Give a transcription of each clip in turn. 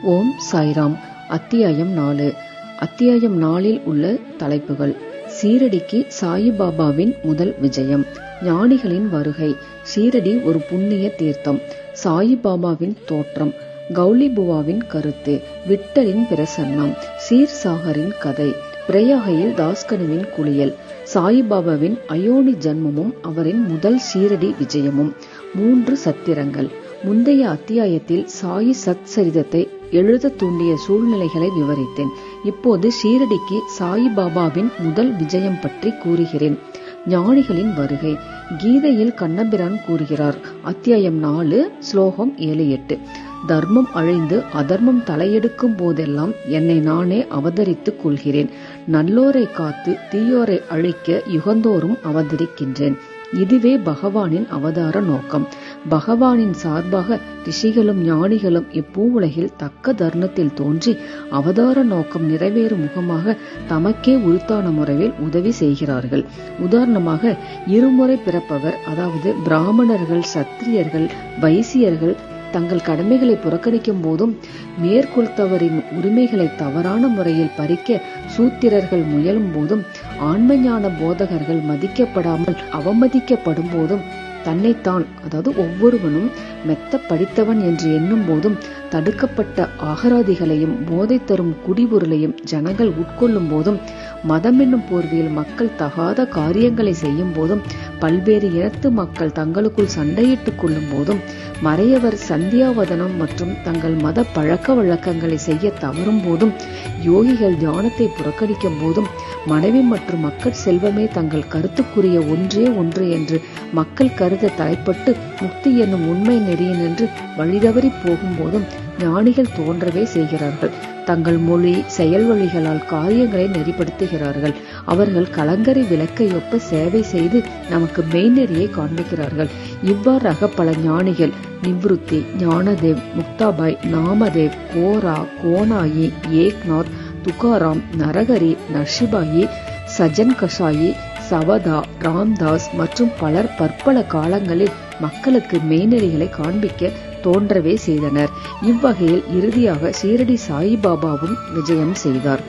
ஓம் சாய்ராம். அத்தியாயம் 4. அத்தியாயம் 4 உள்ள தலைப்புகள்: சீரடிக்கு சாயிபாபாவின் முதல் விஜயம், ஞானிகளின் வருகை, சீரடி ஒரு புண்ணிய தீர்த்தம், சாயிபாபாவின் தோற்றம், கௌலிபுவாவின் கருத்து, விட்டலின் பிரசன்னம், சீர்சாகரின் கதை, பிரயாகையில் தாஸ்கனுவின் குளியல், சாயிபாபாவின் அயோனி ஜன்மமும் அவரின் முதல் சீரடி விஜயமும், 3 சத்திரங்கள். முந்தைய அத்தியாயத்தில் சாயி சத் சரிதத்தை எழுத தூண்டிய சூழ்நிலைகளை விவரித்தேன். இப்போது ஷீரடிக்கு சாயிபாபாவின் முதல் விஜயம் பற்றி கூறுகிறேன். ஞானிகளின் வருகை. கீதையில் கண்ணபிரான் கூறுகிறார். அத்தியாயம் 4, ஸ்லோகம் 7-8. தர்மம் அழிந்து அதர்மம் தலையெடுக்கும் போதெல்லாம் என்னை நானே அவதரித்துக் கொள்கிறேன். நல்லோரை காத்து தீயோரை அழிக்க யுகந்தோறும் அவதரிக்கின்றேன். இதுவே பகவானின் அவதார நோக்கம். பகவானின் சார்பாக ரிஷிகளும் ஞானிகளும் இப்பூவுலகில் தக்க தருணத்தில் தோன்றி அவதார நோக்கம் நிறைவேறும் முகமாக தமக்கே உரித்தான முறையில் உதவி செய்கிறார்கள். உதாரணமாக, இருமுறை பிறப்பவர், அதாவது பிராமணர்கள், சத்திரியர்கள், வைசியர்கள் தங்கள் கடமைகளை புறக்கணிக்கும் போதும், மேற்கொள்த்தவரின் உரிமைகளை தவறான முறையில் பறிக்க சூத்திரர்கள் முயலும் போதும், ஆன்மஞான போதகர்கள் மதிக்கப்படாமல் அவமதிக்கப்படும் போதும், தன்னைத்தான், அதாவது ஒவ்வொருவனும் மெத்த படித்தவன் என்று எண்ணும் போதும், தடுக்கப்பட்ட அகராதிகளையும் போதை தரும் குடிபொருளையும் ஜனங்கள் உட்கொள்ளும் போதும், மதம் என்னும் போர்வையில் மக்கள் தகாத காரியங்களை செய்யும் போதும், பல்வேறு இனத்து மக்கள் தங்களுக்குள் சண்டையிட்டுக் கொள்ளும் போதும், மறையவர் சந்தியாவதனம் மற்றும் தங்கள் மத பழக்க வழக்கங்களை செய்ய தவறும் போதும், யோகிகள் தியானத்தை புறக்கணிக்கும் போதும், மனைவி மற்றும் மக்கள் செல்வமே தங்கள் கருத்துக்குரிய ஒன்றே ஒன்று என்று மக்கள் கருத தலைப்பட்டு முக்தி என்னும் உண்மை நெறியின் என்று வழிதவறி போகும் போதும் ஞானிகள் தோன்றவே செய்கிறார்கள். தங்கள் மொழி செயல் வழிகளால் காரியங்களை நெறிப்படுத்துகிறார்கள். அவர்கள் கலங்கரை விளக்கையொப்ப சேவை செய்து நமக்கு மெய்நெறியை காண்பிக்கிறார்கள். இவ்வாறாக பல ஞானிகள், நிவ்ருத்தி, ஞானதேவ், முக்தாபாய், நாமதேவ், கோரா, கோனாயி, ஏக்நாத், துகாராம், நரகரி, நர்ஷிபாயி, சஜன் கஷாயி, சவதா, ராம்தாஸ் மற்றும் பலர் பற்பல காலங்களில் மக்களுக்கு மெய்நெறிகளை காண்பிக்க தோன்றவே செய்தனர். இவ்வகையில் இறுதியாக சீரடி சாயிபாபாவும் விஜயம் செய்தார்.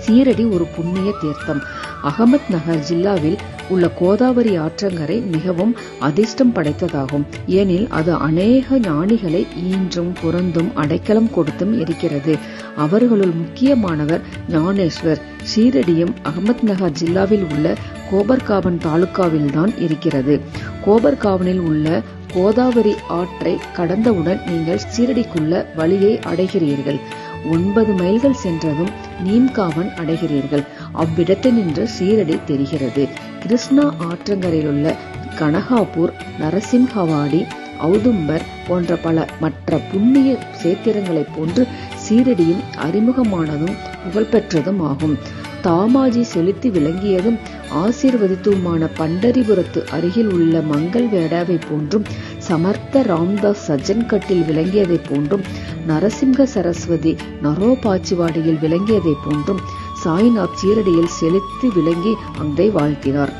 சீரடி ஒரு புண்ணிய தீர்த்தம். அகமத் நகர் ஜில்லாவில் உள்ள கோதாவரி ஆற்றங்கரை மிகவும் அதிர்ஷ்டம் படைத்ததாகும். ஏனில் அது அநேக ஞானிகளை ஈன்றும் புறந்தும் அடைக்கலம் கொடுத்தும் இருக்கிறது. அவர்களுள் முக்கியமானவர் ஞானேஸ்வர். ஷீரடியும் அகமத் நகர் ஜில்லாவில் உள்ள கோபர்காவன் தாலுகாவில் தான் இருக்கிறது. கோபர்காவனில் உள்ள கோதாவரி ஆற்றை கடந்தவுடன் நீங்கள் சீரடிக்குள்ள வழியை அடைகிறீர்கள். 9 மைல்கள் சென்றதும் நீம்காவன் அடைகிறீர்கள். அவ்விடத்தில் நின்று சீரடி தெரிகிறது. கிருஷ்ணா ஆற்றங்கரையிலுள்ள கனகாபூர், நரசிம்ஹவாடி, ஔதும்பர் போன்ற பல மற்ற புண்ணிய சேத்திரங்களைப் போன்று சீரடியும் அறிமுகமானதும் புகழ்பெற்றதும் ஆகும். தாமாஜி செலுத்தி விளங்கியதும் ஆசீர்வதித்துமான பண்டரிபுரத்து அருகில் உள்ள மங்கள் வேடாவை போன்றும், சமர்த்த ராம்தாஸ் சஜ்ஜன் கட்டில் விளங்கியதை போன்றும், நரசிம்ஹ சரஸ்வதி நரோபாச்சிவாடியில் விளங்கியதை போன்றும் சாய்நாத் சீரடியில் செலுத்தி விளங்கி அங்கை வாழ்த்தினார்.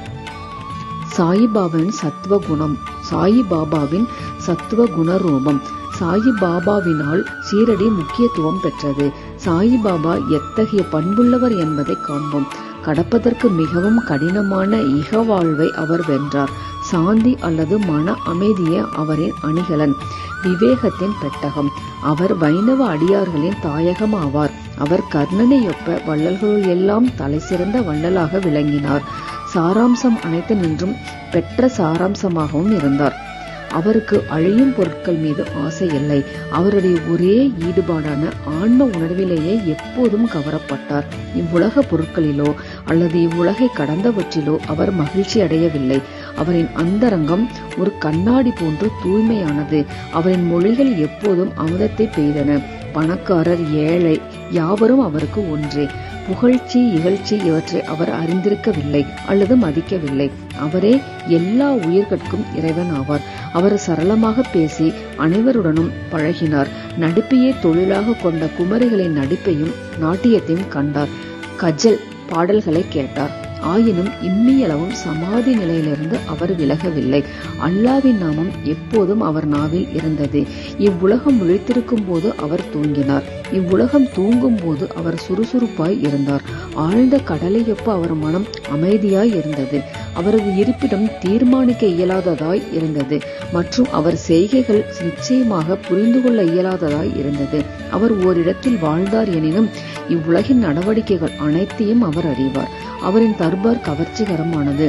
சாயிபாபாவின் சத்துவ குணம். சாயிபாபாவின் சத்துவ குணரூபம். சாயிபாபாவினால் சீரடி முக்கியத்துவம் பெற்றது. சாயிபாபா எத்தகைய பண்புள்ளவர் என்பதை காண்போம். கடப்பதற்கு மிகவும் கடினமான இக வாழ்வை அவர் வென்றார். சாந்தி அல்லது மன அமைதியே அவரின் அணிகலன், விவேகத்தின் பெட்டகம். அவர் வைணவ அடியார்களின் தாயகம் ஆவார். அவர் கர்ணனையொப்ப வள்ளல்களுள் எல்லாம் தலை சிறந்த வள்ளலாக விளங்கினார். சாராம்சம் அனைத்து நின்றும் பெற்ற சாராம்சமாகவும் இருந்தார். அவருக்கு அழியும் பொருட்கள் மீது ஆசை இல்லை. அவருடைய ஒரே ஈடுபாடான ஆன்ம உணர்விலேயே எப்போதும் கவரப்பட்டார். இவ்வுலக பொருட்களிலோ அல்லது இவ்வுலகை கடந்தவற்றிலோ அவர் மகிழ்ச்சி அடையவில்லை. அவரின் அந்தரங்கம் ஒரு கண்ணாடி போன்று தூய்மையானது. அவரின் மொழிகள் எப்போதும் அமுதத்தை பெய்தன. பணக்காரர், ஏழை யாவரும் அவருக்கு ஒன்றே. புகழ்ச்சி, இகழ்ச்சி இவற்றை அவர் அறிந்திருக்கவில்லை அல்லது மதிக்கவில்லை. அவரே எல்லா உயிர்கட்கும் இறைவன் ஆவார். அவர் சரளமாக பேசி அனைவருடனும் பழகினார். நடிப்பையே தொழிலாக கொண்ட குமரிகளின் நடிப்பையும் நாட்டியத்தையும் கண்டார். கஜல் பாடல்களை கேட்டார். ஆயினும் இம்மியளவும் சமாதி நிலையிலிருந்து அவர் விலகவில்லை. அல்லாவின் நாமம் எப்போதும் அவர் நாவில் இருந்தது. இவ்வுலகம் விழித்திருக்கும் போது அவர் தூங்கினார். இவ்வுலகம் தூங்கும் போது அவர் சுறுசுறுப்பாய் இருந்தார். ஆழ்ந்த கடலையொப்ப அவர் மனம் அமைதியாய் இருந்தது. அவரது இருப்பிடம் தீர்மானிக்க இயலாததாய் இருந்தது மற்றும் அவர் செய்கைகள் நிச்சயமாக புரிந்து கொள்ள இயலாததாய் இருந்தது. அவர் ஓரிடத்தில் வாழ்ந்தார் எனினும் இவ்வுலகின் நடவடிக்கைகள் அனைத்தையும் அவர் அறிவார். அவரின் தர்பார் கவர்ச்சிகரமானது.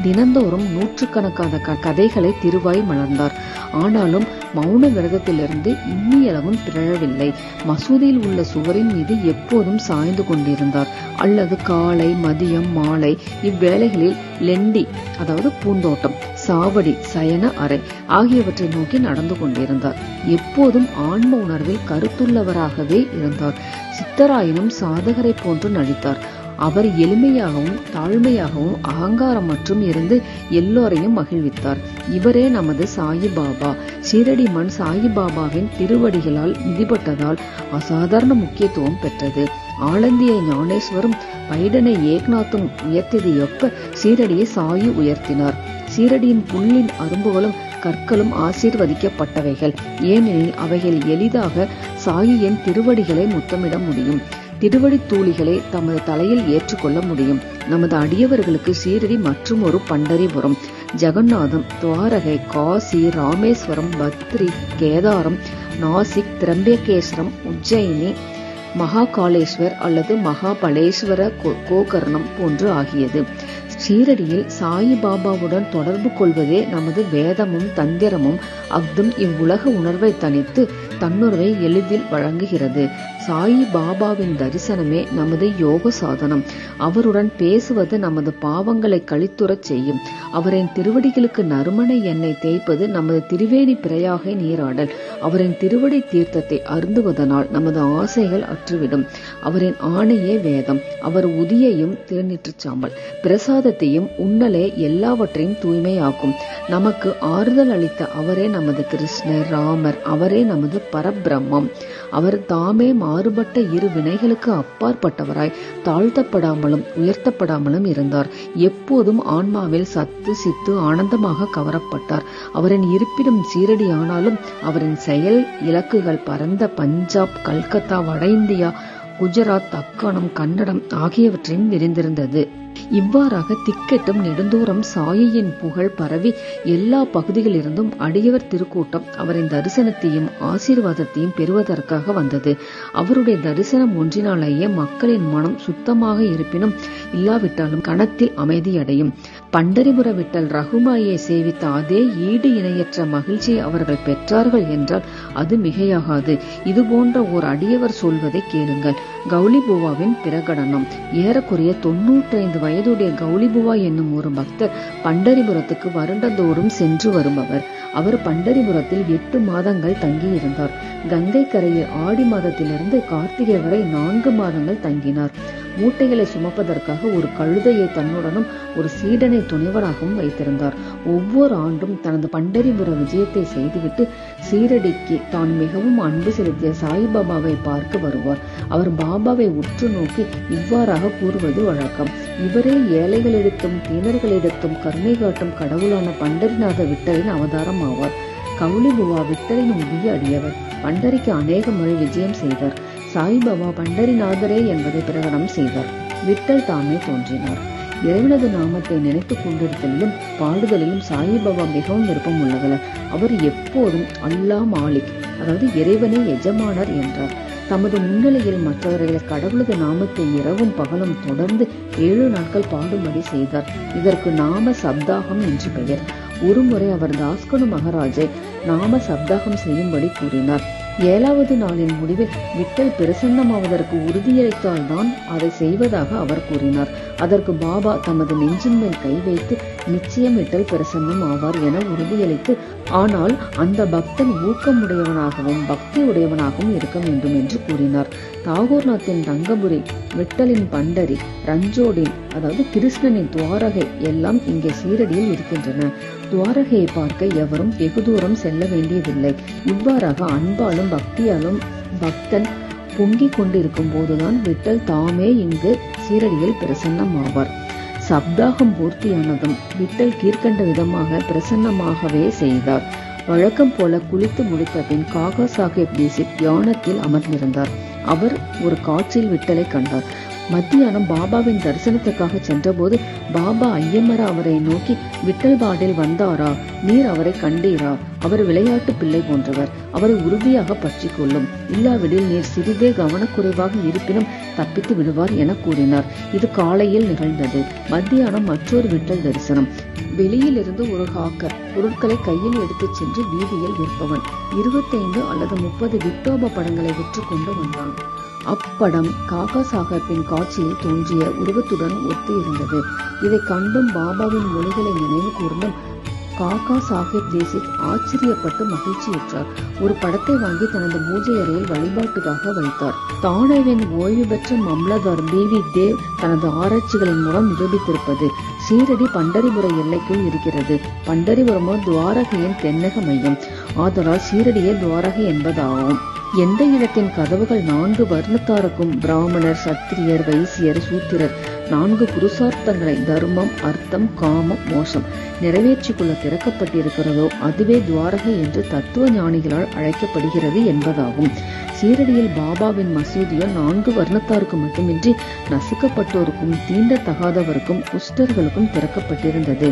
தினந்தோறும் நூற்றுக்கணக்கான கதைகளை திருவாய் மலர்ந்தார். ஆனாலும் மௌன விரதத்திலிருந்து இம்மியளவும் பிறழவில்லை. மசூதியில் உள்ள சுவரின் மீது எப்போதும் சாய்ந்து கொண்டிருந்தார். அல்லது காலை, மதியம், மாலை இவ்வேளைகளில் லெண்டி, அதாவது பூந்தோட்டம், சாவடி, சயன அறை ஆகியவற்றை நோக்கி நடந்து கொண்டிருந்தார். எப்போதும் ஆன்ம உணர்வில் கருத்துள்ளவராகவே இருந்தார். சித்தராயினும் சாதகரை போன்று நடித்தார். அவர் எளிமையாகவும் தாழ்மையாகவும் அகங்காரம் மற்றும் இருந்து எல்லோரையும் மகிழ்வித்தார். இவரே நமது சாயிபாபா. ஷீரடி மண் சாயிபாபாவின் திருவடிகளால் மிதிப்பட்டதால் அசாதாரண முக்கியத்துவம் பெற்றது. ஆலந்தியை ஞானேஸ்வரும் பைடனை ஏக்நாத்தும் உயர்த்தியதையொப்ப ஷீரடியை சாயி உயர்த்தினார். ஷீரடியின் புல்லின் அரும்புகளும் கற்களும் ஆசீர்வதிக்கப்பட்டவைகள். ஏனெனில் அவைகள் எளிதாக சாயியின் திருவடிகளை முத்தமிட முடியும். திருவடி தூளிகளை தமது தலையில் ஏற்றுக்கொள்ள முடியும். நமது அடியவர்களுக்கு ஷீரடி மற்றும் ஒரு பண்டரிபுரம், ஜெகநாதம், துவாரகை, காசி, ராமேஸ்வரம், பத்ரி, கேதாரம், நாசிக், திரம்பகேஸ்வரம், உஜ்ஜயினி, மகாகாலேஸ்வர் அல்லது மகாபலேஸ்வர கோகர்ணம் போன்று ஆகியது. ஷீரடியில் சாயிபாபாவுடன் தொடர்பு கொள்வதே நமது வேதமும் தந்திரமும். அஃதும் இவ்வுலக உணர்வை தனித்து தன்னுணர்வை எளிதில் வழங்குகிறது. சாயி பாபாவின் தரிசனமே நமது யோக சாதனம். அவருடன் பேசுவது நமது பாவங்களை கழித்துறச் செய்யும். அவரின் திருவடிகளுக்கு நறுமண எண்ணெய் தேய்ப்பது நமது திரிவேணி பிறையாக நீராடல். அவரின் திருவடி தீர்த்தத்தை அருந்துவதனால் நமது ஆசைகள் அற்றுவிடும். அவரின் ஆணையே வேதம். அவர் உதியையும் திருநீற்றுச் சாம்பல் பிரசாதத்தையும் உன்னலே எல்லாவற்றையும் தூய்மையாக்கும். நமக்கு ஆறுதல் அளித்த அவரே நமது கிருஷ்ணர், ராமர். அவரே நமது பரபிரம்மம். அவர் தாமே மாறுபட்ட இரு வினைகளுக்கு அப்பாற்பட்டவராய் தாழ்த்தப்படாமலும் உயர்த்தப்படாமலும் இருந்தார். எப்போதும் ஆன்மாவில் சத்து சித்து ஆனந்தமாக கவரப்பட்டார். அவரின் இருப்பிடம் ஷீரடி ஆனாலும் அவரின் செயல் இலக்குகள் பரந்த பஞ்சாப், கல்கத்தா, வட இந்தியா, குஜராத், தக்காணம், கன்னடம் ஆகியவற்றையும் விரிந்திருந்தது. இவ்வாறாக திக்கெட்டும் நெடுந்தூரம் சாயியின் புகழ் பரவி எல்லா பகுதிகளிலிருந்தும் அடியவர் திருக்கூட்டம் அவரின் தரிசனத்தையும் ஆசீர்வாதத்தையும் பெறுவதற்காக வந்தது. அவருடைய தரிசனம் ஒன்றினாலேயே மக்களின் மனம் சுத்தமாக இருப்பினும் இல்லாவிட்டாலும் கணத்தில் அமைதியடையும். பண்டரிபுர விட்டல் ரகுமாயை சேவித்த அதே ஈடு இணையற்ற மகிழ்ச்சியை அவர்கள் பெற்றார்கள் என்றால் அது மிகையாகாது. இது போன்ற ஓர் அடியவர் சொல்வதை கேளுங்கள். கௌலிபுவாவின் பிரகடனம். ஏறக்குறைய 95 வயதுடைய கௌலிபுவா என்னும் ஒரு பக்தர் பண்டரிபுரத்துக்கு வருடந்தோறும் சென்று வருபவர். அவர் பண்டரிபுரத்தில் 8 மாதங்கள் தங்கியிருந்தார். கங்கை கரையில் ஆடி மாதத்திலிருந்து கார்த்திகை வரை 4 மாதங்கள் தங்கினார். மூட்டைகளை சுமப்பதற்காக ஒரு கழுதையை தன்னுடனும் ஒரு சீடனை துணைவராகவும் வைத்திருந்தார். ஒவ்வொரு ஆண்டும் தனது பண்டரிபுர விஜயத்தை செய்துவிட்டு ஷீரடிக்கு தான் மிகவும் அன்பு செலுத்திய சாயிபாபாவை பார்க்க வருவார். அவர் பாபாவை உற்று நோக்கி இவ்வாறாக கூறுவது வழக்கம். இவரே ஏழைகளிடத்தும் தீனர்களிடத்தும் கருணை காட்டும் கடவுளான பண்டரிநாத விட்டலின் அவதாரம் ஆவார். கௌலிபுவா விட்டலின் உரிய அடியவர். பண்டரிக்கு அநேக முறை விஜயம் செய்தார். சாய்பாபா பண்டரிநாதரே என்பதை பிரகடனம் செய்தார். விட்டல் தாமே தோன்றினார். இறைவனது நாமத்தை நினைத்துக் கொண்டிருத்தலிலும் பாடுதலிலும் சாயிபாபா மிகவும் விருப்பம் உள்ளவர். அவர் எப்போதும் அல்லா மாலிக், அதாவது இறைவனே எஜமானர் என்றார். தமது முன்னிலையில் மற்றவர்களை கடவுளது நாமத்தை இரவும் பகலும் தொடர்ந்து 7 நாட்கள் பாடும்படி செய்தார். இதற்கு நாம சப்தாகம் என்று பெயர். ஒருமுறை அவர் தாஸ்கனு மகாராஜை நாம சப்தாகம் செய்யும்படி கூறினார். 7வது நாளின் முடிவில் விட்டல் பிரசன்னமாவதற்கு உறுதியளித்தால்தான் அதை செய்வதாக அவர் கூறினார். அதற்கு பாபா தமது நெஞ்சின் மேல் கை வைத்து நிச்சயம் விட்டல் பிரசன்னம் ஆவார் என உறுதியளித்து, ஆனால் அந்த பக்தன் ஊக்கமுடையவனாகவும் பக்தி உடையவனாகவும் இருக்க வேண்டும் என்று கூறினார். தாகூர்நாத்தின் தங்கபுரி, விட்டலின் பண்டரி, ரஞ்சோடின் அதாவது கிருஷ்ணனின் துவாரகை எல்லாம் இங்கே ஷீரடியில் இருக்கின்றன. துவாரகையை பார்க்க எவரும் வெகு தூரம் செல்ல வேண்டியதில்லை. இவ்வாறாக அன்பாலும் பக்தியாலும் பக்தன் பொங்கிக் கொண்டிருக்கும் போதுதான் விட்டல் தாமே இங்கு ஷீரடியில் பிரசன்னம் ஆவார். சப்தாகம் பூர்த்தியானதும் விட்டல் கீழ்கண்ட விதமாக பிரசன்னமாகவே செய்தார். வழக்கம் போல குளித்து முடித்த பின் காகா சாஹேப் தீட்சித் தியானத்தில் அமர்ந்திருந்தார். அவர் ஒரு காட்சியில் விட்டலை கண்டார். மத்தியானம் பாபாவின் தரிசனத்துக்காக சென்றபோது பாபா ஐயமர அவரை நோக்கி, விட்டல் பாடில் வந்தாரா? நீர் அவரை கண்டீரா? அவர் விளையாட்டு பிள்ளை போன்றவர். அவரை உறுதியாக பற்றி கொள்ளும். இல்லாவிடில் நீர் சிறிதே கவனக்குறைவாக இருப்பினும் தப்பித்து விடுவார் என கூறினார். இது காலையில் நிகழ்ந்தது. மத்தியானம் மற்றொரு விட்டல் தரிசனம். வெளியிலிருந்து ஒரு ஹாக்கர் பொருட்களை கையில் எடுத்துச் சென்று வீதியில் விற்பவன் 25 அல்லது 30 விட்டோபா படங்களை விற்று கொண்டு வந்தான். அப்படம் காகா சாஹேப்பின் காட்சியில் தோன்றிய உருவத்துடன் ஒத்து இருந்தது. இதை கண்டும் பாபாவின் மொழிகளை நினைவு கூர்ந்தும் காகா சாஹேப் தீட்சித் ஆச்சரியப்பட்டு மகிழ்ச்சியுற்றார். ஒரு படத்தை வாங்கி தனது பூஜை அறையில் வழிபாட்டுக்காக வைத்தார். தானேவின் ஓய்வு பெற்ற மம்லதார் பிவி தேவ் தனது ஆராய்ச்சிகளின் மூலம் நிரூபித்திருப்பது, சீரடி பண்டரிபுர எல்லைக்குள் இருக்கிறது. பண்டரிபுரமோ துவாரகையின் தென்னக மையம். ஆதலால் சீரடியே துவாரகை என்பதாகும். எந்த இடத்தின் கதவுகள் 4 வர்ணத்தாருக்கும், பிராமணர், சத்திரியர், வைசியர், சூத்திரர் 4 புருஷார்த்தங்களை தர்மம், அர்த்தம், காமம், மோசம் நிறைவேற்றிக் கொள்ள திறக்கப்பட்டிருக்கிறதோ அதுவே துவாரகை என்று தத்துவ ஞானிகளால் அழைக்கப்படுகிறது என்பதாகும். சீரடியில் பாபாவின் மசூதியோ 4 வர்ணத்தாருக்கு மட்டுமின்றி நசுக்கப்பட்டோருக்கும், தீண்டத்தகாதவருக்கும், குஷ்டர்களுக்கும் திறக்கப்பட்டிருந்தது.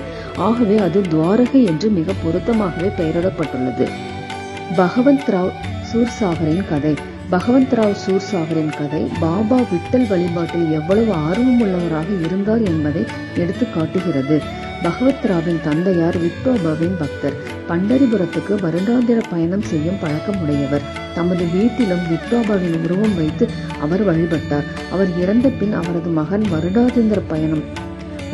ஆகவே அது துவாரகை என்று மிக பொருத்தமாகவே பெயரிடப்பட்டுள்ளது. பகவந்த் ராவ் சூர்சாகரின் கதை. பகவந்த் ராவ் சூர்சாகரின் கதை பாபா விட்டல் வழிபாட்டில் எவ்வளவு ஆர்வம் உள்ளவராக இருந்தார் என்பதை எடுத்து காட்டுகிறது. பகவத் ராவின் தந்தையார் விட்டோபாவின் பக்தர். பண்டரிபுரத்துக்கு வருடாந்திர பயணம் செய்யும் பழக்கம் உடையவர். தமது வீட்டிலும் விட்டோபாவின் உருவம் வைத்து அவர் வழிபட்டார். அவர் இறந்த பின் அவரது மகன் வருடாந்திர பயணம்,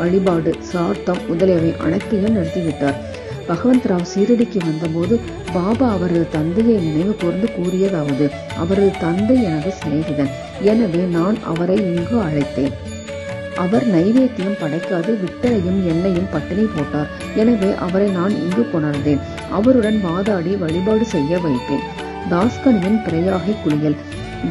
வழிபாடு, சார்த்தம் முதலியவை அனைத்தையும் நிறுத்திவிட்டார். பகவந்த் ராவ் சீரடிக்கு வந்தபோது பாபா அவரது தந்தையை நினைவு கூர்ந்து கூறியதாவது, அவரது தந்தை எனது சிநேகிதன், எனவே நான் அவரை இங்கு அழைத்தேன். அவர் நைவேத்தியம் படைக்காது விட்டலையும் எண்ணெயும் பட்டினி போட்டார். எனவே அவரை நான் இங்கு கொணர்ந்தேன். அவருடன் வாதாடி வழிபாடு செய்ய வைப்பேன். தாஸ்கனுவின் பிரயாகை குளியல்.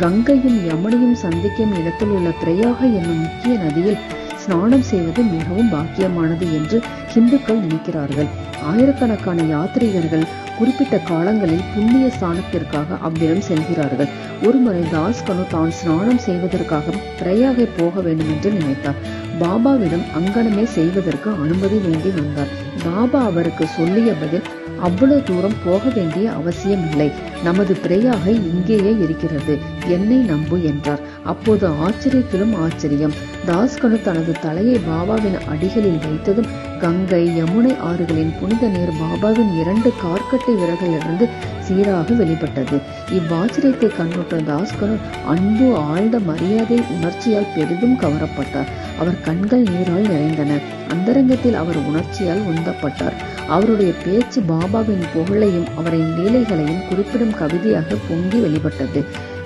கங்கையும் யமுனையும் சந்திக்கும் இடத்தில் உள்ள பிரயாகை என்னும் முக்கிய நதியில் ஸ்நானம் செய்வது மிகவும் பாக்கியமானது என்று ஹிந்துக்கள் நினைக்கிறார்கள். ஆயிரக்கணக்கான யாத்ரீகர்கள் குறிப்பிட்ட காலங்களில் புண்ணிய ஸ்தானத்திற்காக அவ்விடம் செல்கிறார்கள். ஒருமுறை தாஸ்கனு தான் ஸ்நானம் செய்வதற்காக பிரயாகை போக வேண்டும் என்று நினைத்தார். பாபாவிடம் அங்கனமே செய்வதற்கு அனுமதி வேண்டி வந்தார். பாபா அவருக்கு சொல்லிய பதில், அவ்வளவு தூரம் போக வேண்டிய அவசியம் இல்லை, நமது பிரயாகை இங்கேயே இருக்கிறது, என்னை நம்பு என்றார். அப்போது ஆச்சரியத்திலும் ஆச்சரியம். தாஸ்கனு தனது தலையை பாபாவின் அடிகளில் வைத்ததும் கங்கை, யமுனை ஆறுகளின் புனித நீர் பாபாவின் 2 கார்கட்டை விரல்களிலிருந்து சீராக வெளிப்பட்டது. இவ்வாச்சரியத்தை கண்ணுற்ற தாஸ்கனு அன்பு, ஆழ்ந்த மரியாதை உணர்ச்சியால் பெரிதும் கவரப்பட்டார். அவர் கண்கள் நீரால் நிறைந்தன. அந்தரங்கத்தில் அவர் உணர்ச்சியால் உந்தப்பட்டார். அவருடைய பேச்சு பாபாவின் புகழையும் அவரின் லீலைகளையும் குறிப்பிடும் கவிதையாக பொங்கி வெளிப்பட்டது.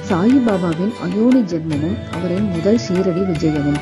சாயிபாபாவின் அயோனி ஜென்மமும் அவரின் முதல் சீரடி விஜயமும்.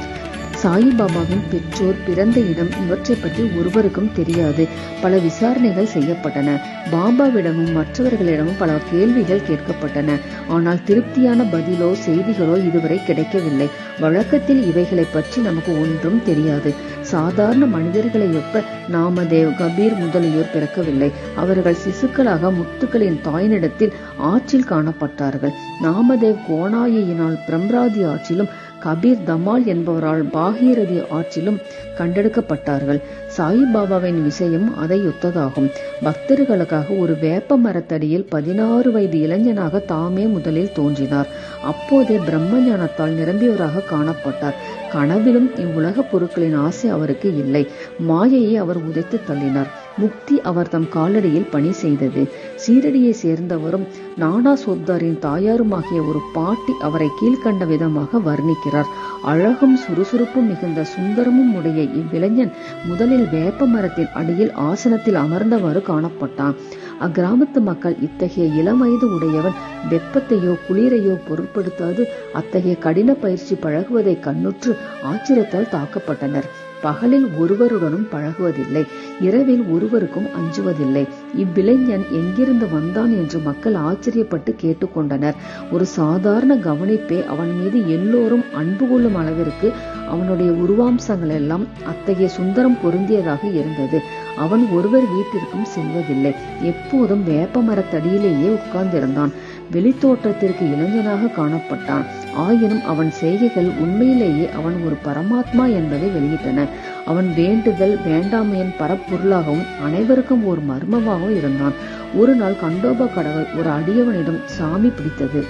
சாயிபாபாவின் பெற்றோர், பிறந்த இடம் இவற்றை பற்றி ஒருவருக்கும் தெரியாது. பல விசாரணைகள் செய்யப்பட்டன. பாபாவிடமும் மற்றவர்களிடமும் பல கேள்விகள் கேட்கப்பட்டன. ஆனால் திருப்தியான பதிலோ செய்திகளோ இதுவரை கிடைக்கவில்லை. வழக்கத்தில் இவைகளை பற்றி நமக்கு ஒன்றும் தெரியாது. சாதாரண மனிதர்களை ஒப்ப நாமதேவ், கபீர் முதலியோர் பிறக்கவில்லை. அவர்கள் சிசுக்களாக முத்துக்களின் தாயினிடத்தில் ஆற்றில் காணப்பட்டார்கள். நாமதேவ் கோணாயினால் பிரம்ராதி ஆற்றிலும், கபீர் தமால் என்பவரால் பாகீரதி ஆற்றிலும் கண்டெடுக்கப்பட்டார்கள். சாயிபாபாவின் விஷயம் அதை ஒத்ததாகும். பக்தர்களுக்காக ஒரு வேப்ப மரத்தடியில் 16 வயது இளைஞனாக தாமே முதலில் தோன்றினார். அப்போதே பிரம்ம ஞானத்தால் நிரம்பியவராக காணப்பட்டார். கனவிலும் இவ்வுலக பொருட்களின் ஆசை அவருக்கு இல்லை. மாயையை அவர் உதைத்து தள்ளினார். முக்தி அவர் தம் காலடியில் பணி செய்தது. சீரடியை சேர்ந்தவரும் நானா சோப்தாரின் தாயாருமாகிய ஒரு பாட்டி அவரை கீழ்கண்ட விதமாக வர்ணிக்கிறார். அழகும் சுறுசுறுப்பும் மிகுந்த சுந்தரமும் உடைய இவ்விளைஞன் முதலில் வேப்ப மரத்தின் அடியில் ஆசனத்தில் அமர்ந்தவாறு காணப்பட்டான். அக்கிராமத்து மக்கள் இத்தகைய இளம் வயது உடையவன் வெப்பத்தையோ குளிரையோ பொருட்படுத்தாது அத்தகைய கடின பயிற்சி பழகுவதை கண்ணுற்று ஆச்சரியத்தால் தாக்கப்பட்டனர். பகலில் ஒருவருடனும் பழகுவதில்லை, இரவில் ஒருவருக்கும் அஞ்சுவதில்லை. இவ்விளைஞன் எங்கிருந்து வந்தான் என்று மக்கள் ஆச்சரியப்பட்டு கேட்டுக்கொண்டனர். ஒரு சாதாரண கவனிப்பே அவன் மீது எல்லோரும் அன்பு கொள்ளும் அளவிற்கு அவனுடைய உருவாம்சங்கள் எல்லாம் அத்தகைய சுந்தரம் பொருந்தியதாக இருந்தது. அவன் ஒருவர் வீட்டிற்கும் செல்வதில்லை. எப்போதும் வேப்ப மரத்தடியிலேயே உட்கார்ந்திருந்தான். வெளித்தோற்றத்திற்கு இளைஞனாக காணப்பட்டான். ஆயினும் அவன் செய்கைகள் உண்மையிலேயே அவன் ஒரு பரமாத்மா என்பதை வெளியிட்டன. அவன் வேண்டுதல் வேண்டாமையின் பரப்பொருளாகவும் அனைவருக்கும் ஒரு மர்மமாகவும் இருந்தான். ஒரு நாள் கண்டோபா கடவுள் ஒரு அடியவனிடம் சாமி பிடித்தது.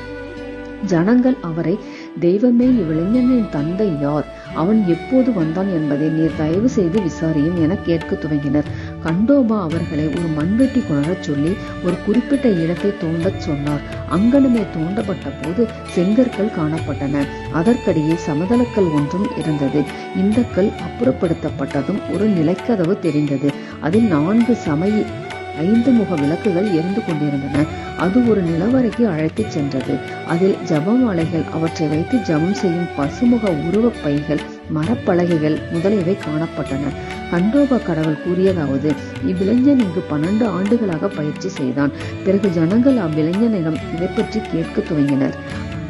ஜனங்கள் அவரை, தெய்வமே, இவ்விளைஞனின் தந்தை யார்? அவன் எப்போது வந்தான் என்பதை நீர் தயவு செய்து விசாரியும் என கேட்க துவங்கினர். கண்டோபா அவர்களை ஒரு மண்வெட்டி கொணரச் சொல்லி ஒரு குறிப்பிட்ட இடத்தை தோண்டச் சொன்னார். அங்கனமே தோண்டப்பட்ட போது செங்கற்கள் காணப்பட்டன. அதற்கடியே சமதளக்கல் ஒன்றும் இருந்தது. இந்த கல் அப்புறப்படுத்தப்பட்டதும் ஒரு நிலைக்கதவு தெரிந்தது. அதில் 4 சமய 5 முக விளக்குகள் எரிந்து கொண்டிருந்தன. அது ஒரு நிலவரைக்கு அழைத்துச் சென்றது. அதில் ஜபமாலைகள், அவற்றை வைத்து ஜபம் செய்யும் பசுமுக உருவப் பைகள், மரப்பலகைகள் முதலியவை காணப்பட்டன. கண்டோபா கடவுள் கூறியதாவது: இவ்விளைஞன் இங்கு 12 ஆண்டுகளாக பயிற்சி செய்தான். பிறகு ஜனங்கள் அவ்விளைஞனிடம் இதை பற்றி கேட்க துவங்கினர்.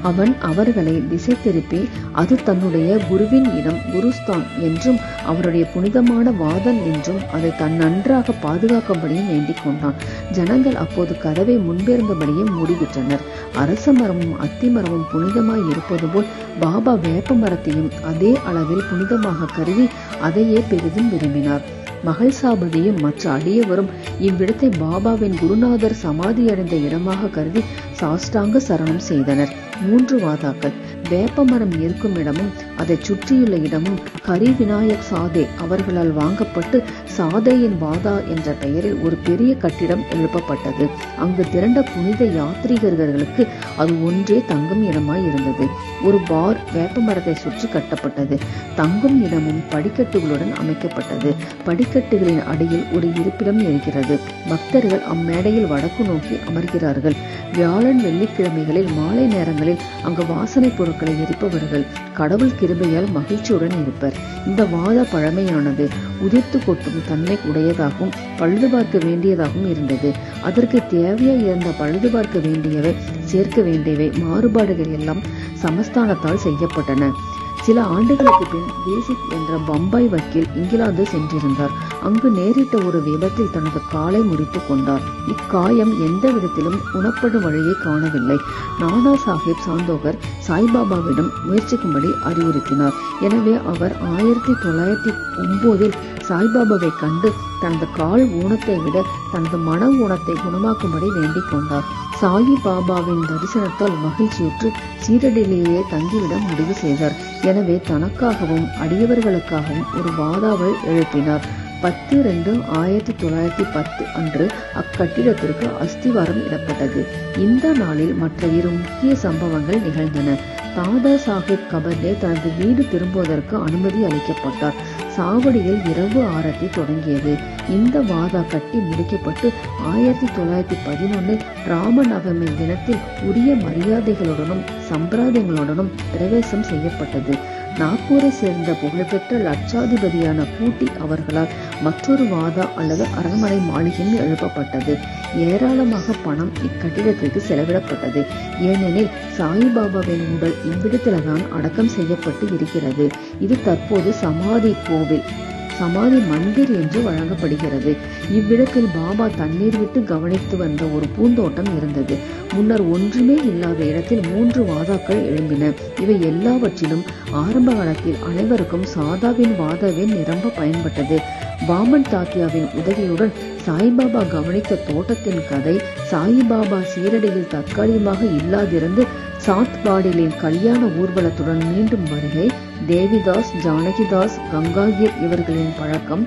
அவன் அவர்களை திசை திருப்பி அது தன்னுடைய குருவின் இடம் குருஸ்தான் என்றும் அவருடைய புனிதமான வாதம் என்றும் அதை தன் நன்றாக பாதுகாக்கும்படியும் வேண்டிக் கொண்டான். ஜனங்கள் அப்போது கதவை முன்பிருந்தபடியே மூடிவிட்டனர். அரச மரமும் அத்தி மரமும் புனிதமாய் இருப்பது போல் பாபா வேப்ப மரத்தையும் அதே அளவில் புனிதமாக கருதி அதையே பெரிதும் விரும்பினார். மகள்சாபதியும் மற்ற அடியவரும் இவ்விடத்தை பாபாவின் குருநாதர் சமாதியடைந்த இடமாக கருதி சாஷ்டாங்க சரணம் செய்தனர். 3 வாதாக்கள் வேப்ப மரம் இருக்கும் இடமும் அதை சுற்றியுள்ள இடமும் ஹரி விநாயக் சாதே அவர்களால் வாங்கப்பட்டு சாதேயின் வாதா என்ற பெயரில் ஒரு பெரிய கட்டிடம் எழுப்பப்பட்டது. அங்கு திரண்ட புனித யாத்ரீகர்களுக்கு அது ஒன்றே தங்கும் இடமாய் இருந்தது. ஒரு பார் வேப்ப மரத்தை சுற்றி கட்டப்பட்டது. தங்கும் இடமும் படிக்கட்டுகளுடன் அமைக்கப்பட்டது. படிக்கட்டுகளின் அடியில் ஒரு இருப்பிடம் இருக்கிறது. பக்தர்கள் அம்மேடையில் வடக்கு நோக்கி அமர்கிறார்கள். வியாழன் வெள்ளிக்கிழமைகளில் மாலை நேரங்களில் அங்கு வாசனை பொருட்களை எரிப்பவர்கள் கடவுள் கிருபையால் மகிழ்ச்சியுடன் இருப்பர். இந்த வாத பழமையானது, உதிர்த்து கொட்டும் தன்மை உடையதாகவும் பழுது பார்க்க வேண்டியதாகவும் இருந்தது. அதற்கு தேவையாய் இருந்த பழுது பார்க்க வேண்டியவை, சேர்க்க வேண்டியவை மாறுபாடுகள் எல்லாம் சமஸ்தானத்தால் செய்யப்பட்டன. சில ஆண்டுகளுக்கு பின் தேசிக் என்ற பம்பாய் வக்கீல் இங்கிலாந்து சென்றிருந்தார். அங்கு நேரிட்ட ஒரு விபத்தில் தனது காலை முறித்துக் கொண்டார். இக்காயம் எந்த விதத்திலும் குணப்படும் வழியை காணவில்லை. நானா சாஹிப் சாந்தோகர் சாய்பாபாவிடம் முயற்சிக்கும்படி அறிவுறுத்தினார். எனவே அவர் 1909 சாய்பாபாவை கண்டு தனது கால் ஊனத்தை விட தனது மன ஊனத்தை குணமாக்கும்படி வேண்டிக் கொண்டார். சாயி பாபாவின் தரிசனத்தால் மகிழ்ச்சியுற்று சீரடியிலேயே தங்கிவிட முடிவு செய்தார். எனவே தனக்காகவும் அடியவர்களுக்காகவும் ஒரு வாதாவை எழுப்பினார். 10/2/1910 அன்று அக்கட்டிடத்திற்கு அஸ்திவாரம் இடப்பட்டது. இந்த நாளில் மற்ற 2 முக்கிய சம்பவங்கள் நிகழ்ந்தன. தாதா சாஹிப் கபர்டே தனது வீடு திரும்புவதற்கு அனுமதி அளிக்கப்பட்டார். சாவடியில் இரவு ஆரத்தி தொடங்கியது. இந்த வாதா கட்டி முடிக்கப்பட்டு 1911 ராமநவமி தினத்தில் உரிய மரியாதைகளுடனும் சம்பிரதாயங்களுடனும் பிரவேசம் செய்யப்பட்டது. நாக்பூரை சேர்ந்த புகழ்பெற்ற லட்சாதிபதியான கூட்டி அவர்களால் மற்றொரு வாதா அல்லது அரண்மனை மாளிகையும் எழுப்பப்பட்டது. ஏராளமாக பணம் இக்கட்டிடத்திற்கு செலவிடப்பட்டது. ஏனெனில் சாயிபாபாவின் உடல் இவ்விடத்தில்தான் அடக்கம் செய்யப்பட்டு இருக்கிறது. இது தற்போது சமாதி மந்திர் என்று வழங்கப்படுகிறது. இவ்விடத்தில் பாபா தண்ணீர் விட்டு கவனித்து வந்த ஒரு பூந்தோட்டம் இருந்தது. முன்னர் ஒன்றுமே இல்லாத இடத்தில் 3 வாதாக்கள் எழும்பின. இவை எல்லாவற்றிலும் ஆரம்ப காலத்தில் அனைவருக்கும் சாதாவின் வாதாவே நிரம்ப பயன்பட்டது. பாமன் தாத்தியாவின் உதவியுடன் சாய்பாபா கவனித்த தோட்டத்தின் கதை, சாயிபாபா சீரடியில் தற்காலிகமாக இல்லாதிருந்து சாத்பாடிலின் கல்யாண ஊர்வலத்துடன் மீண்டும் வருகை, தேவிதாஸ், ஜானகிதாஸ், கங்காகீர் இவர்களின் பழக்கம்,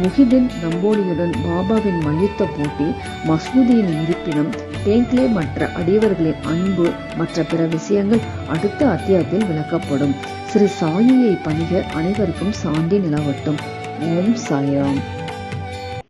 முஹிதீன் நம்போலியுடன் பாபாவின் மல்யுத்த போட்டி, மசூதியின் இருப்பிடம், டேங்க்லே மற்ற அடியவர்களின் அன்பு மற்ற பிற விஷயங்கள் அடுத்த அத்தியாயத்தில் விளக்கப்படும். ஸ்ரீ சாயியை பணிக அனைவருக்கும் சாந்தி நிலவட்டும். ஓம் சாய்ராம்.